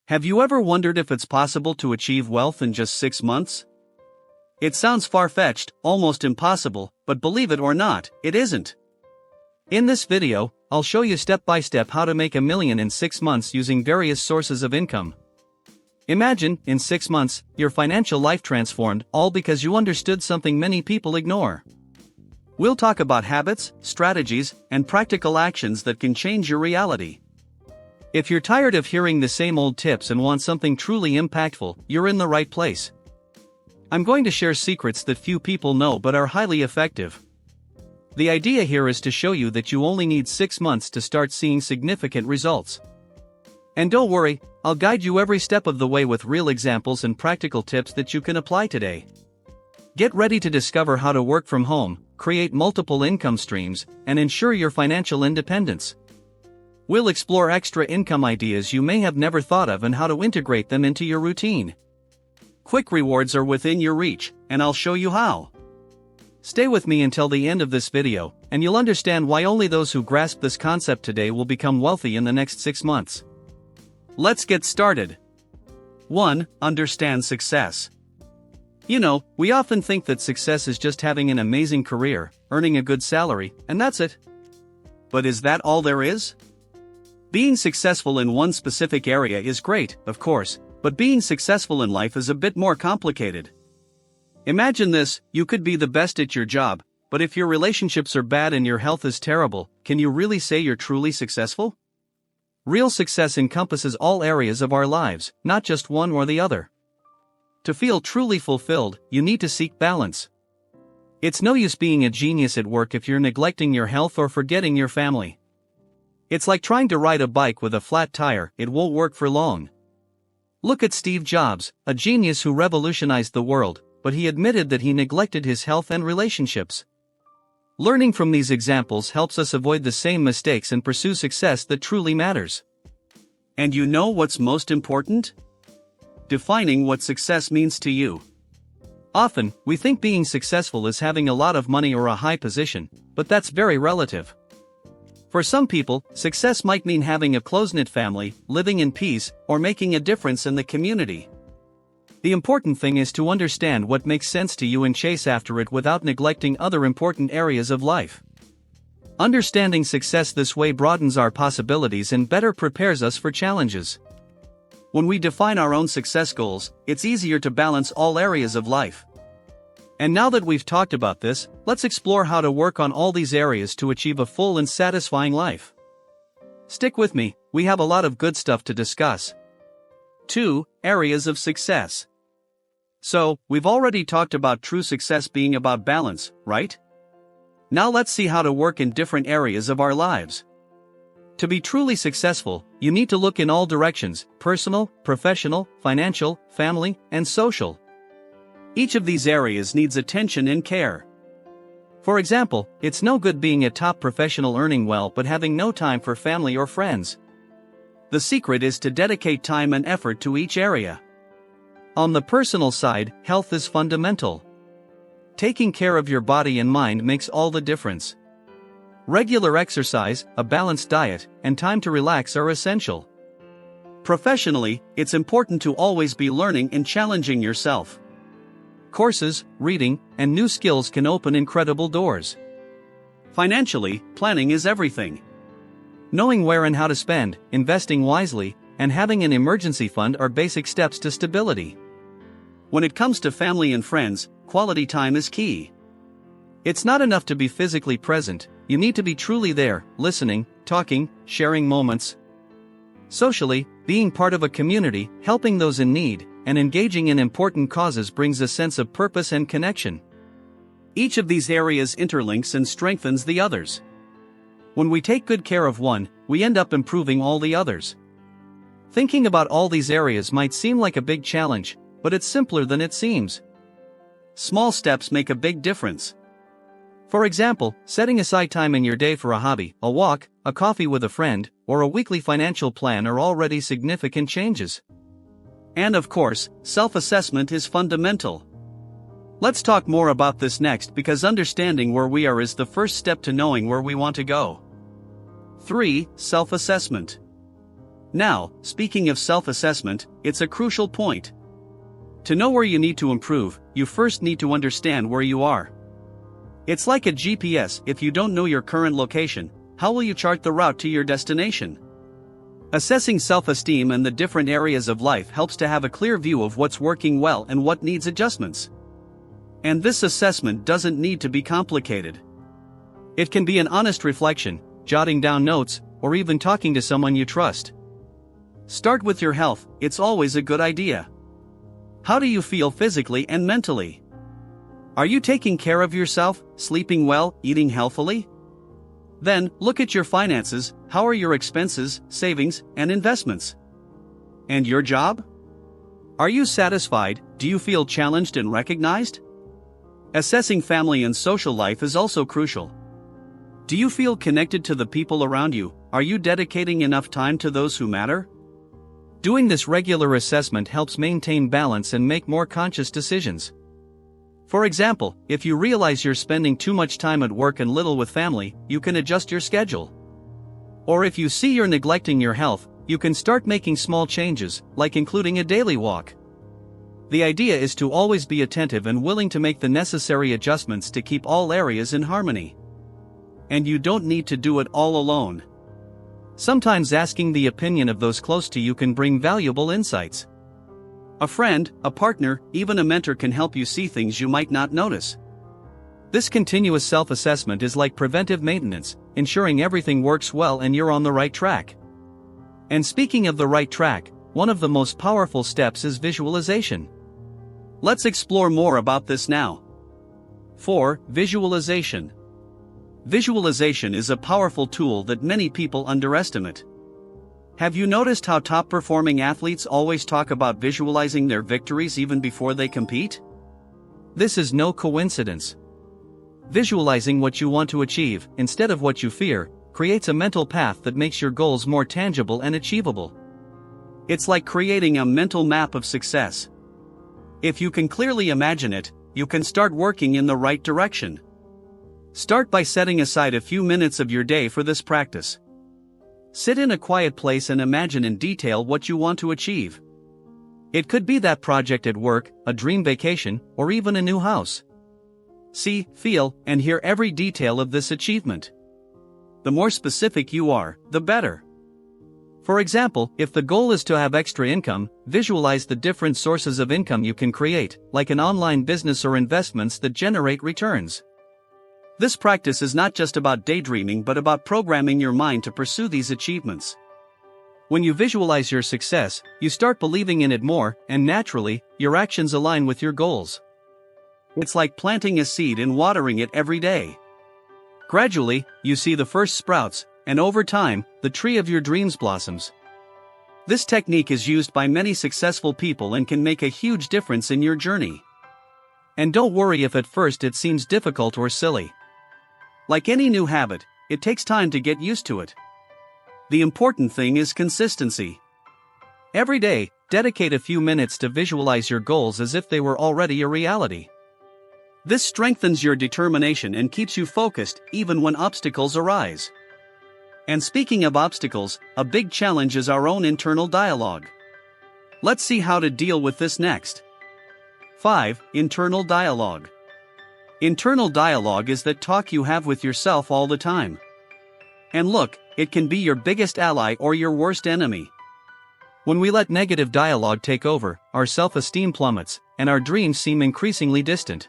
Have you ever wondered if it's possible to achieve wealth in just 6 months? It sounds far-fetched, almost impossible, but believe it or not, it isn't. In this video, I'll show you step-by-step how to make $1 million in 6 months using various sources of income. Imagine, in 6 months, your financial life transformed, all because you understood something many people ignore. We'll talk about habits, strategies, and practical actions that can change your reality. If you're tired of hearing the same old tips and want something truly impactful, you're in the right place. I'm going to share secrets that few people know but are highly effective. The idea here is to show you that you only need 6 months to start seeing significant results. And don't worry, I'll guide you every step of the way with real examples and practical tips that you can apply today. Get ready to discover how to work from home, create multiple income streams, and ensure your financial independence. We'll explore extra income ideas you may have never thought of and how to integrate them into your routine. Quick rewards are within your reach, and I'll show you how. Stay with me until the end of this video, and you'll understand why only those who grasp this concept today will become wealthy in the next 6 months. Let's get started. 1. Understand success. You know, we often think that success is just having an amazing career, earning a good salary, and that's it. But is that all there is? Being successful in one specific area is great, of course, but being successful in life is a bit more complicated. Imagine this: you could be the best at your job, but if your relationships are bad and your health is terrible, can you really say you're truly successful? Real success encompasses all areas of our lives, not just one or the other. To feel truly fulfilled, you need to seek balance. It's no use being a genius at work if you're neglecting your health or forgetting your family. It's like trying to ride a bike with a flat tire, it won't work for long. Look at Steve Jobs, a genius who revolutionized the world, but he admitted that he neglected his health and relationships. Learning from these examples helps us avoid the same mistakes and pursue success that truly matters. And you know what's most important? Defining what success means to you. Often, we think being successful is having a lot of money or a high position, but that's very relative. For some people, success might mean having a close-knit family, living in peace, or making a difference in the community. The important thing is to understand what makes sense to you and chase after it without neglecting other important areas of life. Understanding success this way broadens our possibilities and better prepares us for challenges. When we define our own success goals, it's easier to balance all areas of life. And now that we've talked about this, let's explore how to work on all these areas to achieve a full and satisfying life. Stick with me, we have a lot of good stuff to discuss. 2. Areas of success. So, we've already talked about true success being about balance, right? Now let's see how to work in different areas of our lives. To be truly successful, you need to look in all directions: personal, professional, financial, family, and social. Each of these areas needs attention and care. For example, it's no good being a top professional earning well but having no time for family or friends. The secret is to dedicate time and effort to each area. On the personal side, health is fundamental. Taking care of your body and mind makes all the difference. Regular exercise, a balanced diet, and time to relax are essential. Professionally, it's important to always be learning and challenging yourself. Courses, reading, and new skills can open incredible doors. Financially, planning is everything. Knowing where and how to spend, investing wisely, and having an emergency fund are basic steps to stability. When it comes to family and friends, quality time is key. It's not enough to be physically present, you need to be truly there, listening, talking, sharing moments. Socially, being part of a community, helping those in need, and engaging in important causes brings a sense of purpose and connection. Each of these areas interlinks and strengthens the others. When we take good care of one, we end up improving all the others. Thinking about all these areas might seem like a big challenge, but it's simpler than it seems. Small steps make a big difference. For example, setting aside time in your day for a hobby, a walk, a coffee with a friend, or a weekly financial plan are already significant changes. And of course, self-assessment is fundamental. Let's talk more about this next because understanding where we are is the first step to knowing where we want to go. 3. Self-assessment. Now, speaking of self-assessment, it's a crucial point. To know where you need to improve, you first need to understand where you are. It's like a GPS. If you don't know your current location, how will you chart the route to your destination? Assessing self-esteem and the different areas of life helps to have a clear view of what's working well and what needs adjustments. And this assessment doesn't need to be complicated. It can be an honest reflection, jotting down notes, or even talking to someone you trust. Start with your health. It's always a good idea. How do you feel physically and mentally? Are you taking care of yourself, sleeping well, eating healthily? Then, look at your finances. How are your expenses, savings, and investments? And your job? Are you satisfied? Do you feel challenged and recognized? Assessing family and social life is also crucial. Do you feel connected to the people around you? Are you dedicating enough time to those who matter? Doing this regular assessment helps maintain balance and make more conscious decisions. For example, if you realize you're spending too much time at work and little with family, you can adjust your schedule. Or if you see you're neglecting your health, you can start making small changes, like including a daily walk. The idea is to always be attentive and willing to make the necessary adjustments to keep all areas in harmony. And you don't need to do it all alone. Sometimes asking the opinion of those close to you can bring valuable insights. A friend, a partner, even a mentor can help you see things you might not notice. This continuous self-assessment is like preventive maintenance, ensuring everything works well and you're on the right track. And speaking of the right track, one of the most powerful steps is visualization. Let's explore more about this now. 4. Visualization. Visualization is a powerful tool that many people underestimate. Have you noticed how top-performing athletes always talk about visualizing their victories even before they compete? This is no coincidence. Visualizing what you want to achieve, instead of what you fear, creates a mental path that makes your goals more tangible and achievable. It's like creating a mental map of success. If you can clearly imagine it, you can start working in the right direction. Start by setting aside a few minutes of your day for this practice. Sit in a quiet place and imagine in detail what you want to achieve. It could be that project at work, a dream vacation, or even a new house. See, feel, and hear every detail of this achievement. The more specific you are, the better. For example, if the goal is to have extra income, visualize the different sources of income you can create, like an online business or investments that generate returns. This practice is not just about daydreaming but about programming your mind to pursue these achievements. When you visualize your success, you start believing in it more, and naturally, your actions align with your goals. It's like planting a seed and watering it every day. Gradually, you see the first sprouts, and over time, the tree of your dreams blossoms. This technique is used by many successful people and can make a huge difference in your journey. And don't worry if at first it seems difficult or silly. Like any new habit, it takes time to get used to it. The important thing is consistency. Every day, dedicate a few minutes to visualize your goals as if they were already a reality. This strengthens your determination and keeps you focused even when obstacles arise. And speaking of obstacles, a big challenge is our own internal dialogue. Let's see how to deal with this next. 5. Internal dialogue. Internal dialogue is that talk you have with yourself all the time. And look, it can be your biggest ally or your worst enemy. When we let negative dialogue take over, our self-esteem plummets, and our dreams seem increasingly distant.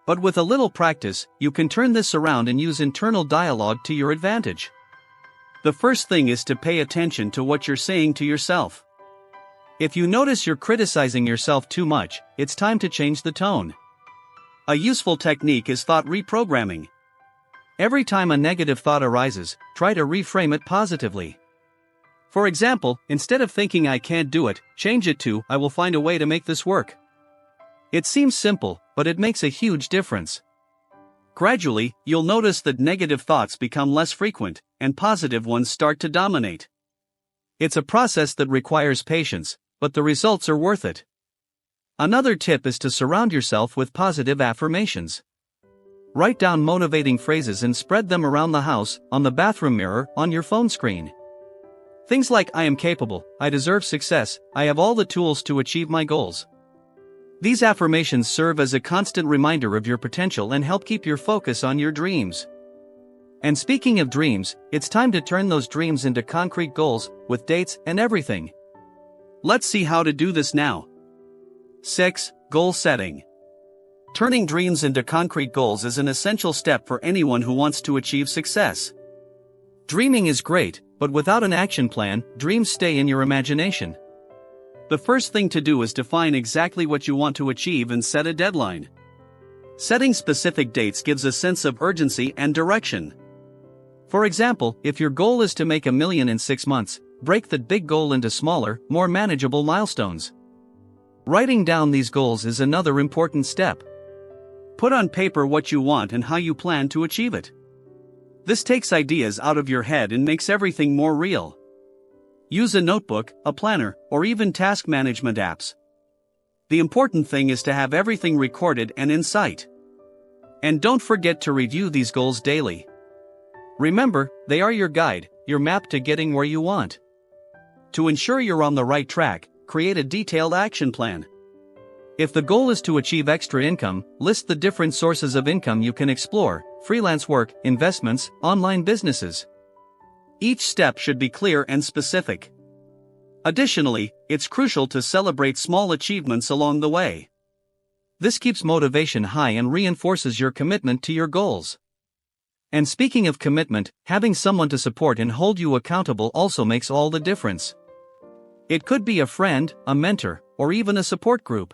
But with a little practice, you can turn this around and use internal dialogue to your advantage. The first thing is to pay attention to what you're saying to yourself. If you notice you're criticizing yourself too much, it's time to change the tone. A useful technique is thought reprogramming. Every time a negative thought arises, try to reframe it positively. For example, instead of thinking I can't do it, change it to I will find a way to make this work. It seems simple, but it makes a huge difference. Gradually, you'll notice that negative thoughts become less frequent, and positive ones start to dominate. It's a process that requires patience, but the results are worth it. Another tip is to surround yourself with positive affirmations. Write down motivating phrases and spread them around the house, on the bathroom mirror, on your phone screen. Things like I am capable, I deserve success, I have all the tools to achieve my goals. These affirmations serve as a constant reminder of your potential and help keep your focus on your dreams. And speaking of dreams, it's time to turn those dreams into concrete goals, with dates and everything. Let's see how to do this now. 6. Goal setting. Turning dreams into concrete goals is an essential step for anyone who wants to achieve success. Dreaming is great, but without an action plan, dreams stay in your imagination. The first thing to do is define exactly what you want to achieve and set a deadline. Setting specific dates gives a sense of urgency and direction. For example, if your goal is to make $1 million in 6 months, break the big goal into smaller, more manageable milestones. Writing down these goals is another important step. Put on paper what you want and how you plan to achieve it. This takes ideas out of your head and makes everything more real. Use a notebook, a planner, or even task management apps. The important thing is to have everything recorded and in sight. And don't forget to review these goals daily. Remember, they are your guide, your map to getting where you want. To ensure you're on the right track, create a detailed action plan. If the goal is to achieve extra income, list the different sources of income you can explore: freelance work, investments, online businesses. Each step should be clear and specific. Additionally, it's crucial to celebrate small achievements along the way. This keeps motivation high and reinforces your commitment to your goals. And speaking of commitment, having someone to support and hold you accountable also makes all the difference. It could be a friend, a mentor, or even a support group.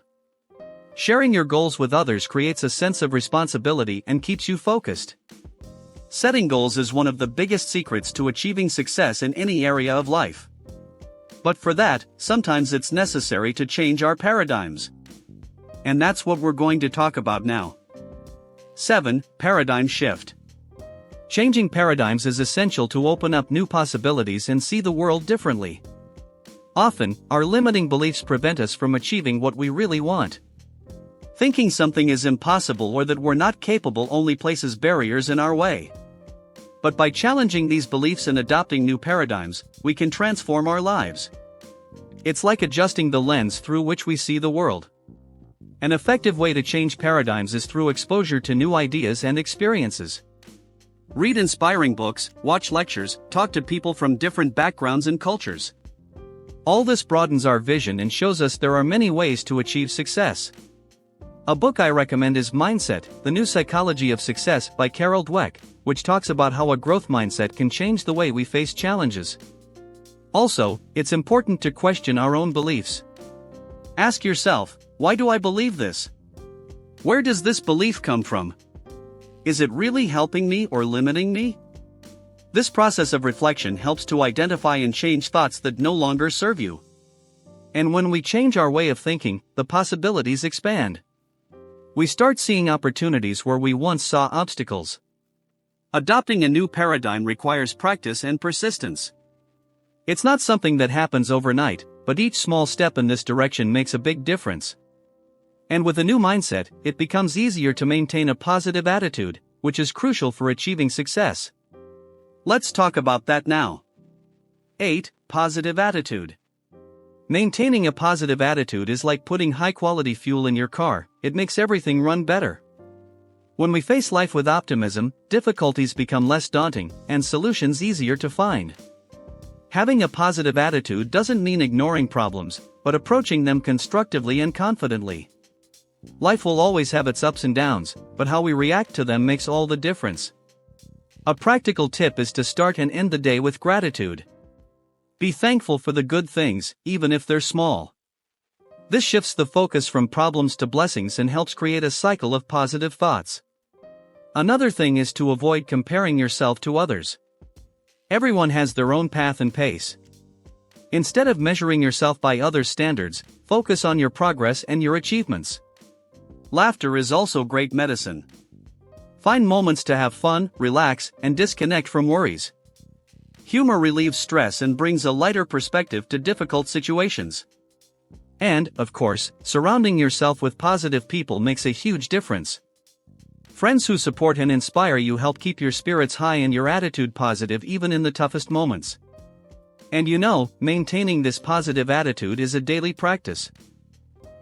Sharing your goals with others creates a sense of responsibility and keeps you focused. Setting goals is one of the biggest secrets to achieving success in any area of life. But for that, sometimes it's necessary to change our paradigms. And that's what we're going to talk about now. 7. Paradigm shift. Changing paradigms is essential to open up new possibilities and see the world differently. Often, our limiting beliefs prevent us from achieving what we really want. Thinking something is impossible or that we're not capable only places barriers in our way. But by challenging these beliefs and adopting new paradigms, we can transform our lives. It's like adjusting the lens through which we see the world. An effective way to change paradigms is through exposure to new ideas and experiences. Read inspiring books, watch lectures, talk to people from different backgrounds and cultures. All this broadens our vision and shows us there are many ways to achieve success. A book I recommend is Mindset: The New Psychology of Success by Carol Dweck, which talks about how a growth mindset can change the way we face challenges. Also, it's important to question our own beliefs. Ask yourself, why do I believe this? Where does this belief come from? Is it really helping me or limiting me? This process of reflection helps to identify and change thoughts that no longer serve you. And when we change our way of thinking, the possibilities expand. We start seeing opportunities where we once saw obstacles. Adopting a new paradigm requires practice and persistence. It's not something that happens overnight, but each small step in this direction makes a big difference. And with a new mindset, it becomes easier to maintain a positive attitude, which is crucial for achieving success. Let's talk about that now. 8. Positive attitude. Maintaining a positive attitude is like putting high-quality fuel in your car. It makes everything run better. When we face life with optimism, difficulties become less daunting, and solutions easier to find. Having a positive attitude doesn't mean ignoring problems, but approaching them constructively and confidently. Life will always have its ups and downs, but how we react to them makes all the difference. A practical tip is to start and end the day with gratitude. Be thankful for the good things, even if they're small. This shifts the focus from problems to blessings and helps create a cycle of positive thoughts. Another thing is to avoid comparing yourself to others. Everyone has their own path and pace. Instead of measuring yourself by others' standards, focus on your progress and your achievements. Laughter is also great medicine. Find moments to have fun, relax, and disconnect from worries. Humor relieves stress and brings a lighter perspective to difficult situations. And, of course, surrounding yourself with positive people makes a huge difference. Friends who support and inspire you help keep your spirits high and your attitude positive even in the toughest moments. And maintaining this positive attitude is a daily practice.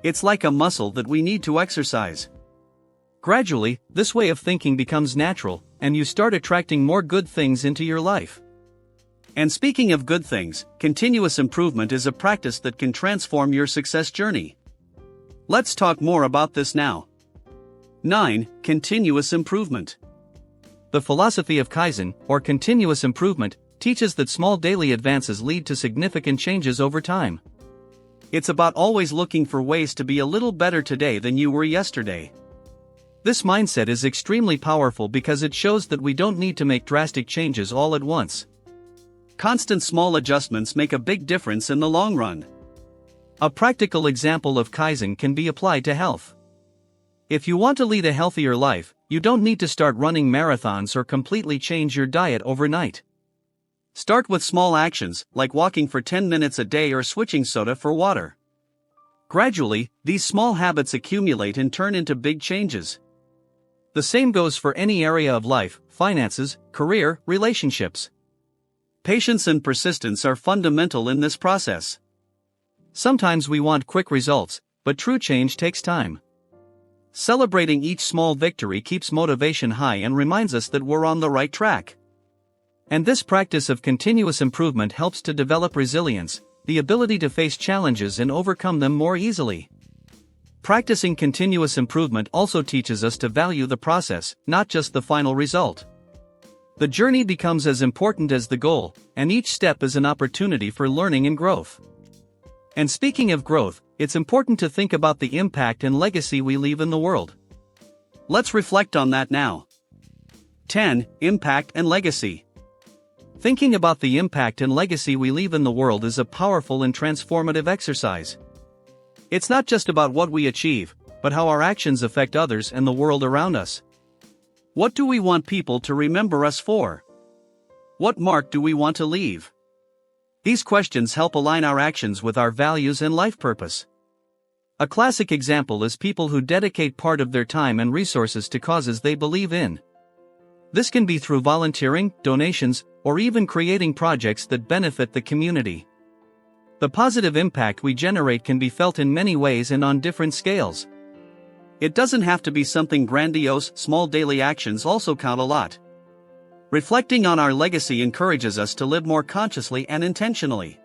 It's like a muscle that we need to exercise. Gradually, this way of thinking becomes natural, and you start attracting more good things into your life. And speaking of good things, continuous improvement is a practice that can transform your success journey. Let's talk more about this now. 9. Continuous improvement. The philosophy of Kaizen, or continuous improvement, teaches that small daily advances lead to significant changes over time. It's about always looking for ways to be a little better today than you were yesterday. This mindset is extremely powerful because it shows that we don't need to make drastic changes all at once. Constant small adjustments make a big difference in the long run. A practical example of Kaizen can be applied to health. If you want to lead a healthier life, you don't need to start running marathons or completely change your diet overnight. Start with small actions, like walking for 10 minutes a day or switching soda for water. Gradually, these small habits accumulate and turn into big changes. The same goes for any area of life: finances, career, relationships. Patience and persistence are fundamental in this process. Sometimes we want quick results, but true change takes time. Celebrating each small victory keeps motivation high and reminds us that we're on the right track. And this practice of continuous improvement helps to develop resilience, the ability to face challenges and overcome them more easily. Practicing continuous improvement also teaches us to value the process, not just the final result. The journey becomes as important as the goal, and each step is an opportunity for learning and growth. And speaking of growth, it's important to think about the impact and legacy we leave in the world. Let's reflect on that now. 10. Impact and legacy. Thinking about the impact and legacy we leave in the world is a powerful and transformative exercise. It's not just about what we achieve, but how our actions affect others and the world around us. What do we want people to remember us for? What mark do we want to leave? These questions help align our actions with our values and life purpose. A classic example is people who dedicate part of their time and resources to causes they believe in. This can be through volunteering, donations, or even creating projects that benefit the community. The positive impact we generate can be felt in many ways and on different scales. It doesn't have to be something grandiose. Small daily actions also count a lot. Reflecting on our legacy encourages us to live more consciously and intentionally.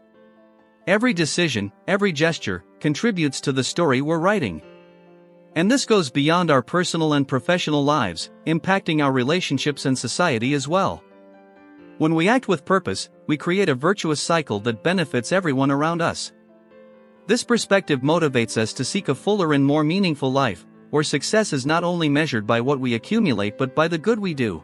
Every decision, every gesture, contributes to the story we're writing. And this goes beyond our personal and professional lives, impacting our relationships and society as well. When we act with purpose, we create a virtuous cycle that benefits everyone around us. This perspective motivates us to seek a fuller and more meaningful life, where success is not only measured by what we accumulate but by the good we do.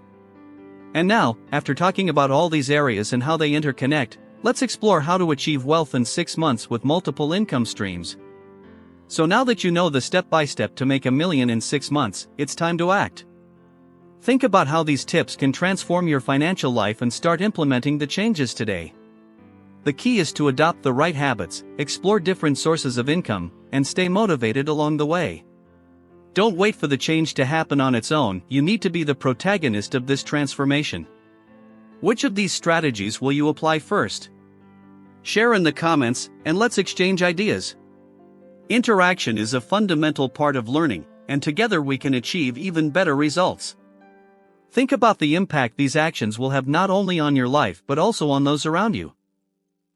And now, after talking about all these areas and how they interconnect, let's explore how to achieve wealth in 6 months with multiple income streams. So now that you know the step-by-step to make $1 million in 6 months, it's time to act. Think about how these tips can transform your financial life and start implementing the changes today. The key is to adopt the right habits, explore different sources of income, and stay motivated along the way. Don't wait for the change to happen on its own. You need to be the protagonist of this transformation. Which of these strategies will you apply first? Share in the comments, and let's exchange ideas. Interaction is a fundamental part of learning, and together we can achieve even better results. Think about the impact these actions will have not only on your life but also on those around you.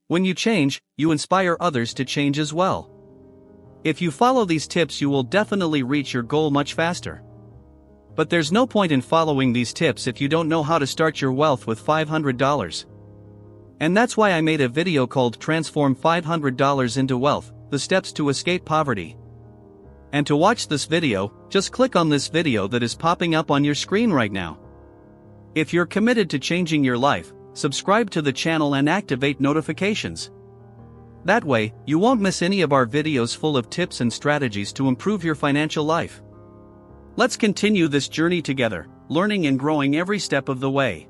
When you change, you inspire others to change as well. If you follow these tips, you will definitely reach your goal much faster. But there's no point in following these tips if you don't know how to start your wealth with $500. And that's why I made a video called Transform $500 into Wealth, the Steps to Escape Poverty. And to watch this video, just click on this video that is popping up on your screen right now. If you're committed to changing your life, subscribe to the channel and activate notifications. That way, you won't miss any of our videos full of tips and strategies to improve your financial life. Let's continue this journey together, learning and growing every step of the way.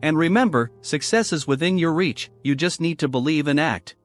And remember, success is within your reach, you just need to believe and act.